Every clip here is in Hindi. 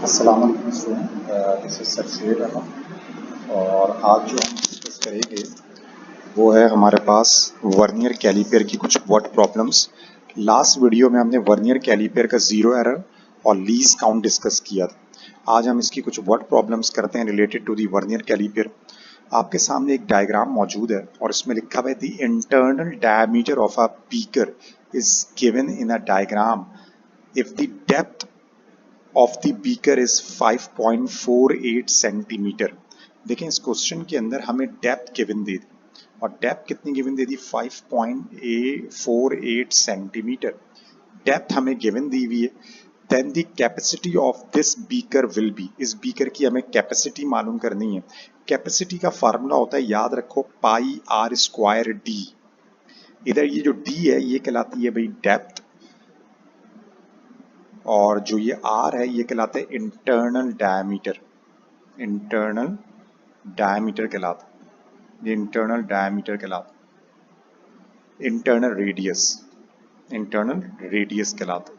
अस्सलाम वालेकुम स्टूडेंट, दिस इज सरशेर अहमद। और आज जो हम डिस्कस करेंगे वो है हमारे पास वर्नियर कैलिपर की कुछ वर्ड प्रॉब्लम्स। लास्ट वीडियो में हमने वर्नियर कैलिपर का जीरो एरर और लीस्ट काउंट डिस्कस किया था। आज हम इसकी कुछ वर्ड प्रॉब्लम्स करते हैं related to the vernier caliper. आपके सामने एक डायग्राम मौजूद है और इसमें लिखा हुआ है the internal diameter of a beaker is given in a diagram if the depth of the beaker is 5.48 centimetre. देखें इस क्वेश्चन के अंदर हमें डेप्थ गिवन दे दी और डेप्थ कितनी गिवन दे दी 5.48 सेंटीमीटर। डेप्थ हमें गिवन दी हुई है। Then the capacity of this beaker will be, इस बीकर की हमें कैपेसिटी मालूम करनी है। कैपेसिटी का फार्मूला होता है, याद रखो, पाई आर स्क्वायर डी। इधर ये जो डी है ये कहलाती है भाई डेप्थ, और जो ये आर है ये कहलाता है इंटरनल डायमीटर। इंटरनल डायमीटर कहलाता है, ये इंटरनल डायमीटर कहलाता है। इंटरनल रेडियस, इंटरनल रेडियस कहलाता है।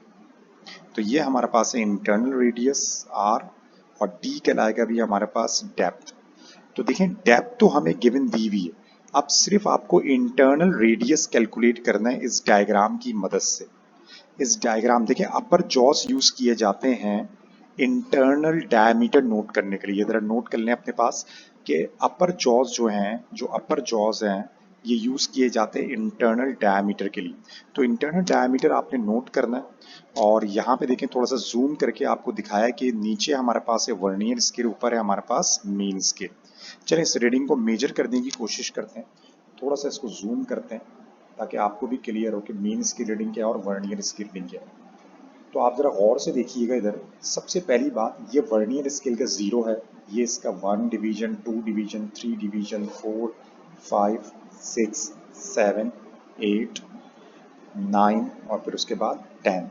तो ये हमारे पास है इंटरनल रेडियस आर, और डी कहलाएगा भी हमारे पास डेप्थ। तो देखें डेप्थ तो हमें गिवन दी हुई है, अब सिर्फ आपको इंटरनल रेडियस कैलकुलेट करना है इस डायग्राम की मदद से। इस डायग्राम देखें, अपर जॉस यूज किए जाते हैं इंटरनल डायमीटर नोट करने के लिए। जरा नोट कर लें अपने पास कि अपर जॉस जो हैं, जो अपर जॉस हैं, ये यूज किए जाते हैं इंटरनल डायमीटर के लिए। तो इंटरनल डायमीटर आपने नोट करना है, और यहाँ पे देखें थोड़ा सा जूम करके आपको दिखाया कि नीचे हमारे पास है वर्नियर स्केल, ऊपर है हमारे पास मेन स्केल। चलिए इस रीडिंग को मेजर करने की कोशिश करते हैं। थोड़ा सा इसको जूम करते हैं ताकि आपको भी क्लियर हो कि मेन स्केल रीडिंग क्या है और वर्नियर स्केल रीडिंग क्या है। तो आप जरा गौर से देखिएगा इधर। सबसे पहली बात, ये वर्नियर स्केल का जीरो है, ये इसका 1 डिवीजन, 2 डिवीजन, 3 डिवीजन, 4, 5, 6, 7, 8, 9 और फिर उसके बाद 10।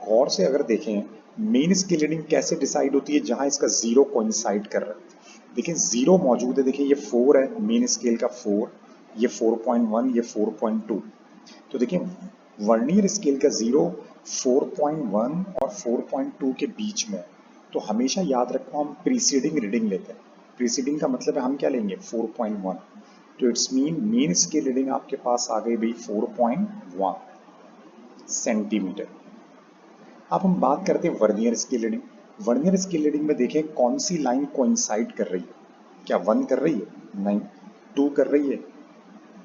गौर से अगर देखें मेन स्केल रीडिंग कैसे डिसाइड होती है, जहां इसका जीरो कोइंसाइड कर रहा है। देखिए जीरो मौजूद है, देखिए ये 4 है, मेन स्केल का 4, ये 4.1, ये 4.2। तो देखिए वर्नियर स्केल का जीरो 4.1 और 4.2 के बीच में। तो हमेशा याद रखो हम प्रीसीडिंग रीडिंग लेते हैं। प्रीसीडिंग का मतलब है हम क्या लेंगे, 4.1। तो it's mean main scale reading आपके पास आ गई भाई 4.1 सेंटीमीटर। अब हम बात करते हैं vernier scale reading. Vernier scale reading में देखें कौन सी लाइन कोइंसाइड कर रही है। क्या 1 कर रही है? नहीं। 2 कर रही है?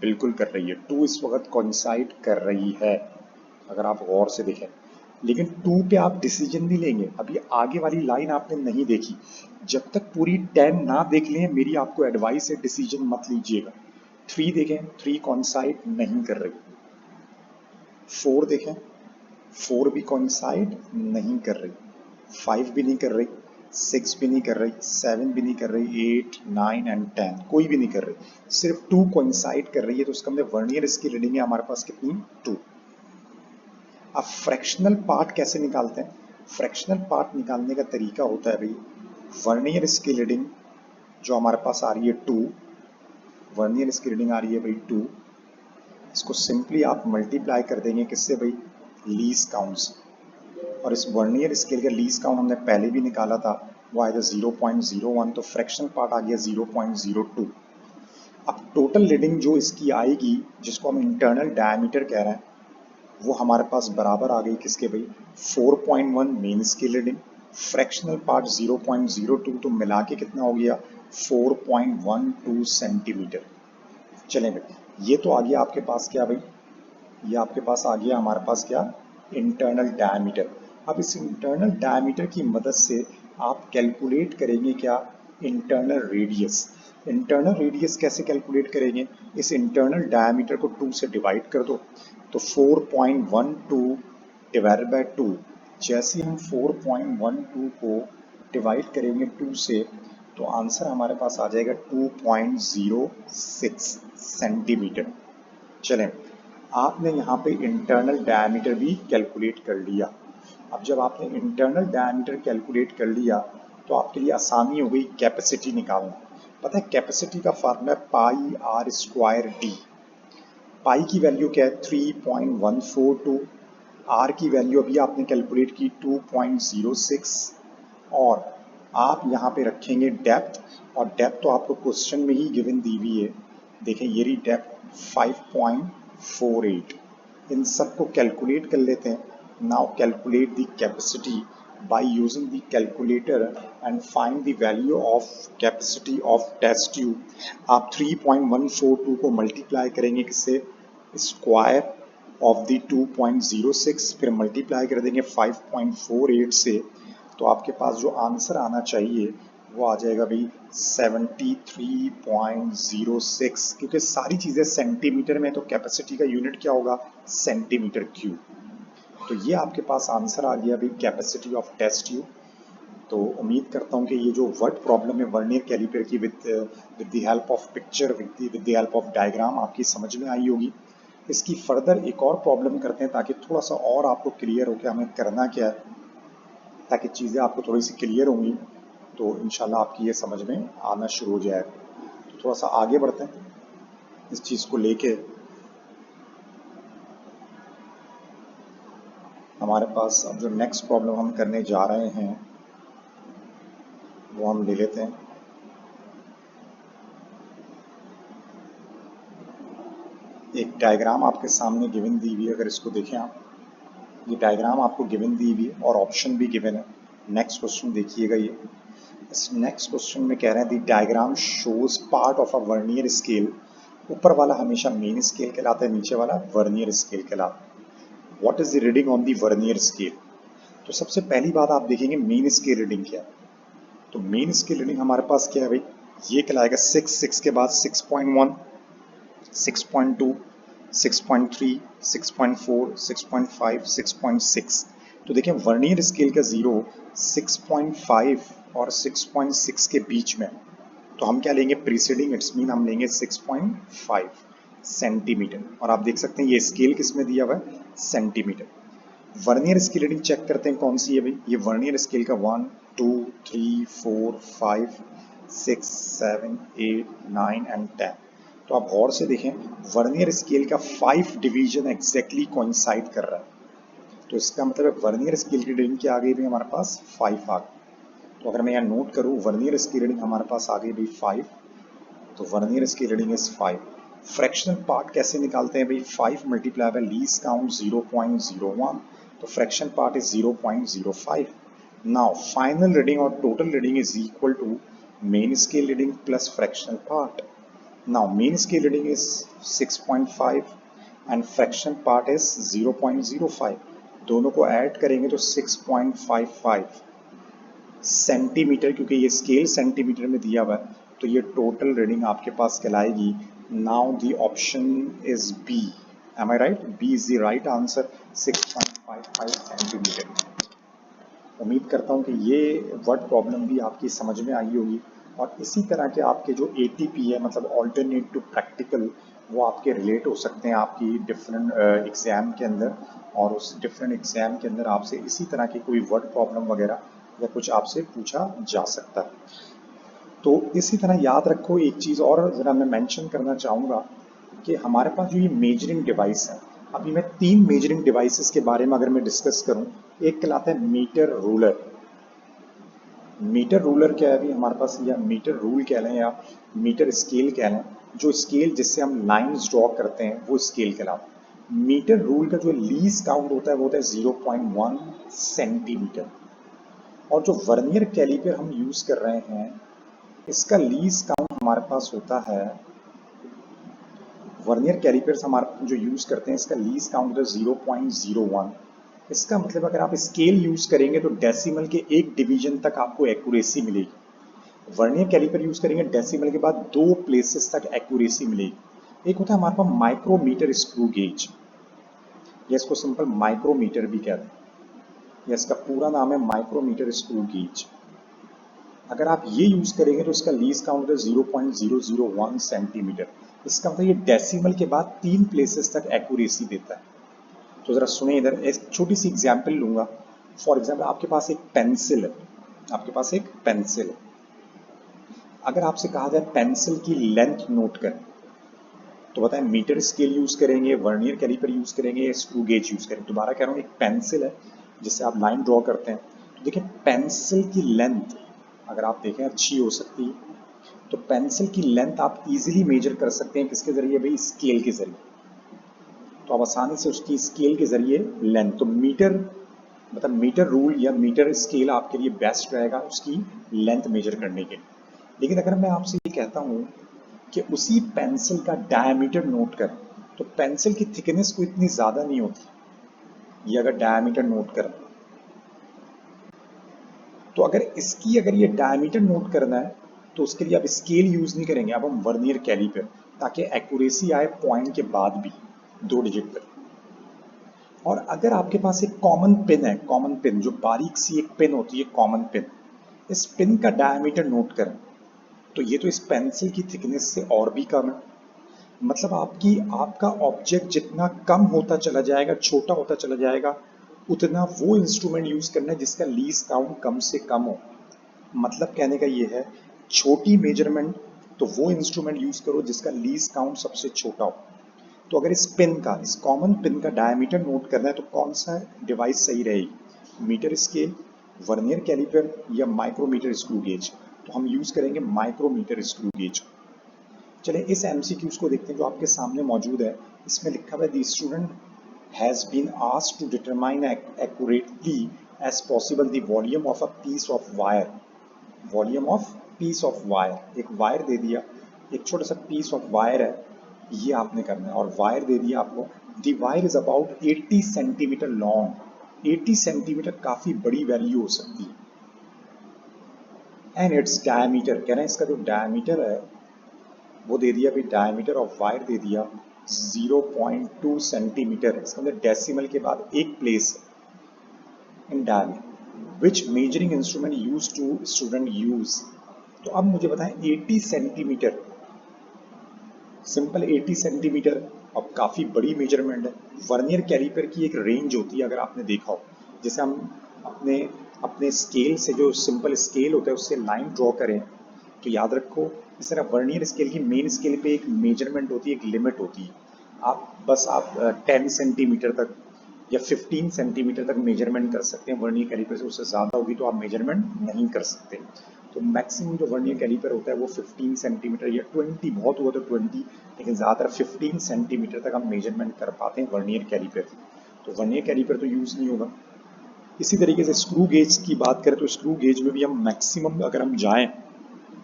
बिल्कुल कर रही है। 2 इस वक्त कोइंसाइड कर रही है अगर आप गौर से देखें। लेकिन 2 पे आप डिसीजन नहीं लेंगे, अभी आगे वाली लाइन आपने नहीं देखी। जब तक पूरी 10 ना देख लें, मेरी आपको एडवाइस है डिसीजन मत लीजिएगा। 3 देखें, 3 कोइंसाइड नहीं कर रही। 4 देखें, 4 भी कोइंसाइड नहीं कर रही। 5 भी नहीं कर रही, 6 भी नहीं कर रही, 7 भी नहीं कर रही, 8, 9 एंड 10 कोई भी नहीं कर रही। सिर्फ 2 कोइंसाइड कर रही है। तो उसका मतलब वर्नियर इसकी रीडिंग है हमारे पास कितनी, 2। अब फ्रैक्शनल पार्ट कैसे निकालते हैं? फ्रैक्शनल पार्ट निकालने का तरीका होता है भाई, वर्नियर इसकी रीडिंग जो हमारे पास आ रही है 2, वर्नियर इसकी रीडिंग आ रही है भाई 2, इसको सिंपली आप मल्टीप्लाई कर देंगे किससे भाई, लीस्ट काउंट से। और इस वर्नियर स्केल का लीस्ट काउंट हमने पहले भी निकाला था, वो आया था 0.01। तो फ्रैक्शनल पार्ट आ गया 0.02। अब टोटल रीडिंग जो इसकी आएगी, जिसको हम इंटरनल डायमीटर कह रहे हैं, वो हमारे पास बराबर आ गई किसके भाई, 4.1 main scale reading, fractional part 0.02, तो मिला के कितना हो गया 4.12 सेंटीमीटर। चलें भाई, ये तो आ गया आपके पास क्या भाई, ये आपके पास आ गया हमारे पास क्या, इंटरनल डायमीटर। अब इस इंटरनल डायमीटर की मदद से आप कैलकुलेट करेंगे क्या, इंटरनल रेडियस। इंटरनल रेडियस कैसे कैलकुलेट करेंगे, इस इंटरनल डायमीटर को 2 से डिवाइड कर दो। तो 4.12 डिवाइडेड बाय 2, जैसे हम 4.12 को डिवाइड करेंगे 2 से, तो आंसर हमारे पास आ जाएगा 2.06 सेंटीमीटर। चलें, आपने यहाँ पे इंटरनल डायमीटर भी कैलकुलेट कर लिया। अब जब आपने इंटरनल डायमीटर कैलकुलेट कर लिया, तो आपके लिए आसानी हो गई कैपेसिटी निकालना। पता है कैपेसिटी का फार्मूला है पाई आर स्क्वायर डी। पाई की वैल्यू क्या है 3.142, आर की वैल्यू अभी आपने कैलकुलेट की 2.06, और आप यहाँ पे रखेंगे डेप्थ, और डेप्थ तो आपको क्वेश्चन में ही गिवन दी हुई है। देखें ये रही डेप्थ 5.48। इन सबको कैलकुलेट कर लेते हैं। Now calculate the capacity by using the calculator and find the value of capacity of test tube। आप 3.142 को मल्टीप्लाई करेंगे किससे, स्क्वायर ऑफ द 2.06, फिर मल्टीप्लाई कर देंगे 5.48 से, तो आपके पास जो आंसर आना चाहिए वो आ जाएगा भाई 73.06, क्योंकि सारी चीज़ें सेंटीमीटर में, तो कैपेसिटी का यूनिट क्या होगा, सेंटीमीटर क्यूब। तो ये आपके पास आंसर आ गया भाई कैपेसिटी ऑफ टेस्ट ट्यूब। तो उम्मीद करता हूँ कि ये जो वर्ड प्रॉब्लम है वर्नियर कैलिपर की with the help of picture, with the help of diagram आपकी समझ में आई होगी। इसकी फर्दर एक और प्रॉब्लम करते हैं ताकि थोड़ा सा और आपको क्लियर हो कि हमें करना क्या है, ताकि चीज़ें आपको थोड़ी सी क्लियर होंगी तो इंशाल्लाह आपकी ये समझ में आना शुरू हो जाएगा। तो थोड़ा सा आगे बढ़ते हैं इस चीज़ को लेके। हमारे पास अब जो नेक्स्ट प्रॉब्लम हम करने जा रहे हैं वो हम ले लेते हैं। एक डायग्राम आपके सामने गिवन दी हुई है, अगर इसको देखें आप, ये डायग्राम आपको गिवन दी हुई है और ऑप्शन भी गिवन है। नेक्स्ट क्वेश्चन देखिएगा, ये इस नेक्स्ट क्वेश्चन में कह रहे हैं the diagram shows part of a vernier scale. ऊपर वाला हमेशा मेन स्केल कहलाता है, नीचे वाला वर्नियर स्केल कहलाता है। What is the reading on the vernier scale. तो सबसे पहली बात आप देखेंगे मेन स्केल रीडिंग क्या है। तो मेन स्केल रीडिंग हमारे पास क्या है भाई, ये कहलाएगा 6 के बाद 6.1, 6.2, 6.3, 6.4, 6.5, 6.6। तो देखें वर्नियर स्केल का जीरो 6.5 और 6.6 के बीच में, तो हम क्या लेंगे प्रीसीडिंग, इट्स मीन हम लेंगे 6.5 सेंटीमीटर। और आप देख सकते हैं ये स्केल किस में दिया हुआ है, centimetre. Vernier scale reading check करते हैं कौन सी है भाई, ये वर्नियर स्केल का 1, 2, 3, 4, 5, 6, 7, 8, 9 एंड 10। तो आप गौर से देखें वर्नियर स्केल का 5 डिवीजन एग्जैक्टली कोइंसाइड कर रहा है। तो इसका मतलब वर्नियर स्केल की रीडिंग क्या आ गई भाई, हमारे पास 5 आ गई। तो अगर मैं यहाँ नोट करूँ वर्नियर स्केल रीडिंग हमारे पास आ गई भाई 5, तो vernier scale reading is 5। Fractional part कैसे निकालते हैं भाई, 5 मल्टीप्लाई बाय लीस्ट काउंट 0.01, तो fraction part is 0.05। Now final reading और total reading is equal to main scale reading plus fractional part. Now main scale reading is 6.5 and fraction part is 0.05, दोनों को ऐड करेंगे तो 6.55 सेंटीमीटर, क्योंकि ये स्केल सेंटीमीटर में दिया हुआ है, तो ये टोटल रीडिंग आपके पास कहलाएगी। Now the option is B, am I right, B is the right answer, 6.55 centimetre. उम्मीद करता हूँ कि ये वर्ड प्रॉब्लम भी आपकी समझ में आई होगी। और इसी तरह के आपके जो ATP है, मतलब ऑल्टरनेट टू प्रैक्टिकल, वो आपके रिलेट हो सकते हैं आपकी डिफरेंट एग्जाम के अंदर, और उस डिफरेंट एग्जाम के अंदर आपसे इसी तरह की कोई वर्ड प्रॉब्लम वगैरह या कुछ आपसे पूछा जा सकता है। तो इसी तरह याद रखो, एक चीज़ और ज़रा मैं मेंशन करना चाहूँगा कि हमारे पास जो ये मेजरिंग डिवाइस है, अभी मैं 3 मेजरिंग डिवाइसेस के बारे में अगर मैं डिस्कस करूँ, एक कहलाता है मीटर रूलर। मीटर रूलर क्या है अभी हमारे पास, या मीटर रूल कह लें या मीटर स्केल कह लें, जो स्केल जिससे हम लाइंस ड्रॉ करते हैं वो स्केल कहलाता है। मीटर रूल का जो लीस्ट काउंट होता है वो होता है 0.1 सेंटीमीटर। और जो वर्नियर कैलिपर हम यूज कर रहे हैं, इसका लीस्ट काउंट हमारे पास होता है, वर्नियर कैलिपर्स हमारे जो यूज करते हैं इसका लीस्ट काउंट होता है 0.01। इसका मतलब अगर आप स्केल यूज करेंगे तो डेसिमल के एक डिवीजन तक आपको एक्यूरेसी मिलेगी। वर्नियर कैलिपर यूज करेंगे डेसिमल के बाद 2 प्लेसेस तक एक्यूरेसी मिलेगी। एक होता है हमारे पास माइक्रोमीटर स्क्रू गेज, या इसको सिंपल माइक्रोमीटर भी कहते हैं, या इसका पूरा नाम है माइक्रोमीटर स्क्रू गेज। अगर आप ये यूज करेंगे तो इसका लीस्ट काउंट है 0.001 सेंटीमीटर। इसका मतलब ये डेसिमल के बाद 3 प्लेसेस तक एक्यूरेसी देता है। तो जरा सुने इधर, एक छोटी सी एग्जांपल लूंगा। फॉर एग्जांपल आपके पास एक पेंसिल है, आपके पास एक पेंसिल है। अगर आपसे कहा जाए पेंसिल की लेंथ नोट करें, तो बताएं मीटर स्केल यूज करेंगे, वर्नियर कैलिपर यूज करेंगे, स्क्रू गेज यूज करेंगे। दोबारा कह रहा हूँ, एक पेंसिल है जिससे आप लाइन ड्रॉ करते हैं, तो देखिए पेंसिल की लेंथ अगर आप देखें अच्छी हो सकती है, तो पेंसिल की लेंथ आप इजीली मेजर कर सकते हैं किसके जरिए भाई, स्केल के जरिए। तो आप आसानी से उसकी स्केल के जरिए लेंथ, तो मीटर मतलब मीटर रूल या मीटर स्केल आपके लिए बेस्ट रहेगा उसकी लेंथ मेजर करने के लिए। लेकिन अगर मैं आपसे ये कहता हूँ कि उसी पेंसिल का डायमीटर नोट करें, तो पेंसिल की थिकनेस को इतनी ज़्यादा नहीं होती। ये अगर डायमीटर नोट करें, तो अगर ये डायमीटर नोट करना है तो उसके लिए अब स्केल यूज़ नहीं करेंगे, अब हम वर्नियर कैलिपर, ताकि एक्यूरेसी आए पॉइंट के बाद भी 2 डिजिट पर। और अगर आपके पास एक कॉमन पिन है, कॉमन पिन जो बारीक सी एक पिन होती है, कॉमन पिन, इस पिन का डायमीटर नोट करें, तो ये तो इस पेंसिल की थिकनेस से और भी कम है। मतलब आपका ऑब्जेक्ट जितना कम होता चला जाएगा, छोटा होता चला जाएगा, उतना वो इंस्ट्रूमेंट यूज करना है जिसका लीस्ट काउंट कम से कम हो। मतलब कहने का ये है, छोटी मेजरमेंट तो वो इंस्ट्रूमेंट यूज करो जिसका लीस्ट काउंट सबसे छोटा हो। तो अगर इस कॉमन पिन का डायमीटर नोट करना है तो कौन सा डिवाइस सही रहेगी, मीटर स्केल, वर्नियर कैलिपर या माइक्रोमीटर स्क्रू गेज? तो हम यूज करेंगे माइक्रोमीटर स्क्रू गेज। चलिए इस एमसीक्यूज को देखते हैं जो आपके सामने मौजूद है। इसमें लिखा हुआ है, the student has been asked to determine accurately as possible the volume of a piece of wire. Volume of piece of wire, एक वायर दे दिया, एक छोटा सा पीस ऑफ वायर है, ये आपने करना है। और वायर दे दिया आपको, the wire is about 80 centimetre long. 80 centimetre काफी बड़ी वैल्यू हो सकती है। एंड इट्स डायमीटर, कह रहे हैं इसका जो डायमीटर है वो दे दिया, भी डायमीटर ऑफ वायर दे दिया 0.2 सेंटीमीटर। इसके अंदर डेसिमल के बाद एक place in diameter, which measuring instrument use to student use. तो अब मुझे बताएं 80 सेंटीमीटर, सिंपल 80 सेंटीमीटर, अब काफ़ी बड़ी मेजरमेंट है। वर्नियर कैलिपर की एक रेंज होती है, अगर आपने देखा हो, जैसे हम अपने अपने स्केल से, जो सिंपल स्केल होता है उससे लाइन ड्रॉ करें, तो याद रखो इस तरह वर्नियर स्केल की मेन स्केल पे एक मेजरमेंट होती है, एक लिमिट होती है। आप 10 सेंटीमीटर तक या 15 सेंटीमीटर तक मेजरमेंट कर सकते हैं वर्नियर कैलिपर से, उससे ज़्यादा होगी तो आप मेजरमेंट नहीं कर सकते। तो मैक्सिमम जो वर्नियर कैलिपर होता है वो 15 सेंटीमीटर या 20, बहुत हुआ तो 20, लेकिन ज़्यादातर 15 सेंटीमीटर तक हम मेजरमेंट कर पाते हैं वर्नियर कैलिपर से। तो वर्नियर कैलिपर तो यूज़ नहीं होगा। इसी तरीके से स्क्रू गेज की बात करें तो स्क्रू गेज में भी हम मैक्सिमम अगर हम जाएँ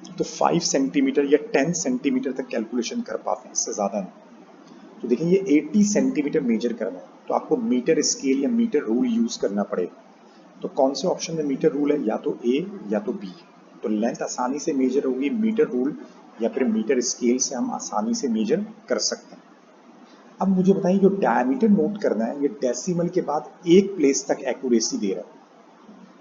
तो 5 सेंटीमीटर या 10 सेंटीमीटर तक कैलकुलेशन कर पाते हैं, इससे ज़्यादा नहीं। तो देखें ये 80 सेंटीमीटर मेजर करना है तो आपको मीटर स्केल या मीटर रूल यूज़ करना पड़ेगा। तो कौन से ऑप्शन में मीटर रूल है, या तो ए या तो बी। तो लेंथ आसानी से मेजर होगी मीटर रूल या फिर मीटर स्केल से हम आसानी से मेजर कर सकते हैं। अब मुझे बताइए जो डायमीटर नोट करना है, ये डेसिमल के बाद एक प्लेस तक एक्यूरेसी दे रहा है।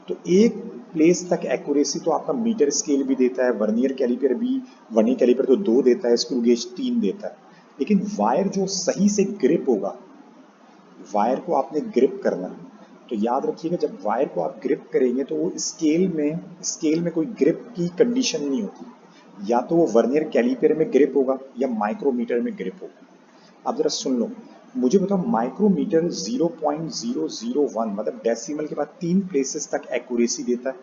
तो एक प्लेस तक एक्यूरेसी तो आपका मीटर स्केल भी देता है, वर्नियर कैलिपर भी, वर्नियर कैलिपर तो 2 देता है, स्क्रू गेज 3 देता है। लेकिन वायर जो सही से ग्रिप होगा, वायर को आपने ग्रिप करना है, तो याद रखिएगा जब वायर को आप ग्रिप करेंगे तो वो स्केल में कोई ग्रिप की कंडीशन नहीं होती। या तो वो वर्नियर कैलिपर में ग्रिप होगा या माइक्रोमीटर में ग्रिप होगा। अब जरा सुन लो, मुझे बताओ माइक्रोमीटर 0.001 मतलब डेसिमल के बाद 3 प्लेसेस तक एक्यूरेसी देता है।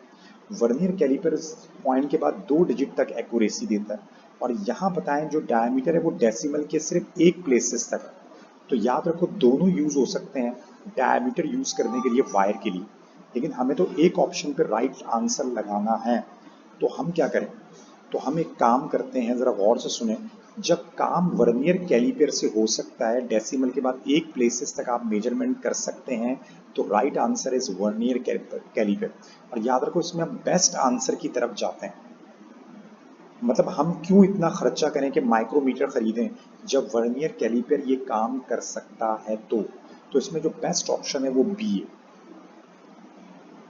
वर्नियर कैलिपर पॉइंट के बाद 2 डिजिट तक एक्यूरेसी देता है। और यहाँ बताएं जो डायमीटर है वो डेसिमल के सिर्फ एक प्लेसेस तक है। तो याद रखो दोनों यूज हो सकते हैं, डायमीटर यूज करने के लिए वायर के लिए, लेकिन हमें तो एक ऑप्शन पर राइट आंसर लगाना है। तो हम क्या करें, तो हम एक काम करते हैं, जरा गौर से सुने। जब काम वर्नियर कैलिपर से हो सकता है, डेसिमल के बाद एक प्लेसेस तक आप मेजरमेंट कर सकते हैं, तो right answer is vernier caliper. और याद रखो इसमें हम बेस्ट आंसर की तरफ जाते हैं। मतलब हम क्यों इतना खर्चा करें कि माइक्रोमीटर खरीदें जब वर्नियर कैलिपर ये काम कर सकता है। तो इसमें जो बेस्ट ऑप्शन है वो बी है।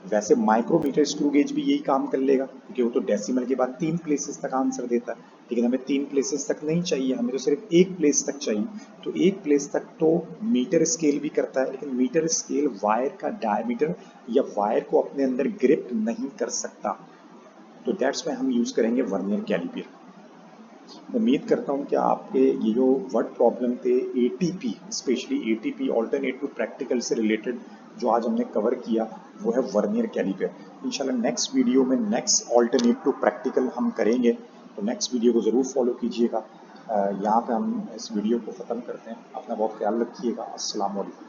वैसे माइक्रोमीटर स्क्रू गेज भी यही काम कर लेगा क्योंकि वो तो डेसिमल के बाद 3 प्लेसेस तक आंसर देता है, लेकिन हमें 3 प्लेसेस तक नहीं चाहिए, हमें तो सिर्फ एक प्लेस तक चाहिए। तो एक प्लेस तक तो मीटर स्केल भी करता है, लेकिन मीटर स्केल वायर का डायमीटर या वायर को अपने अंदर ग्रिप नहीं कर सकता। तो दैट्स वाई हम यूज करेंगे वर्नियर कैलिपर। उम्मीद करता हूँ कि आपके ये जो वर्ड प्रॉब्लम थे ATP, specially ATP alternate to practical से रिलेटेड जो आज हमने कवर किया वो है वर्नियर कैलिपर। इंशाल्लाह नेक्स्ट वीडियो में नेक्स्ट ऑल्टरनेट टू प्रैक्टिकल हम करेंगे, तो नेक्स्ट वीडियो को ज़रूर फॉलो कीजिएगा। यहाँ पे हम इस वीडियो को ख़त्म करते हैं। अपना बहुत ख्याल रखिएगा। अस्सलाम वालेकुम।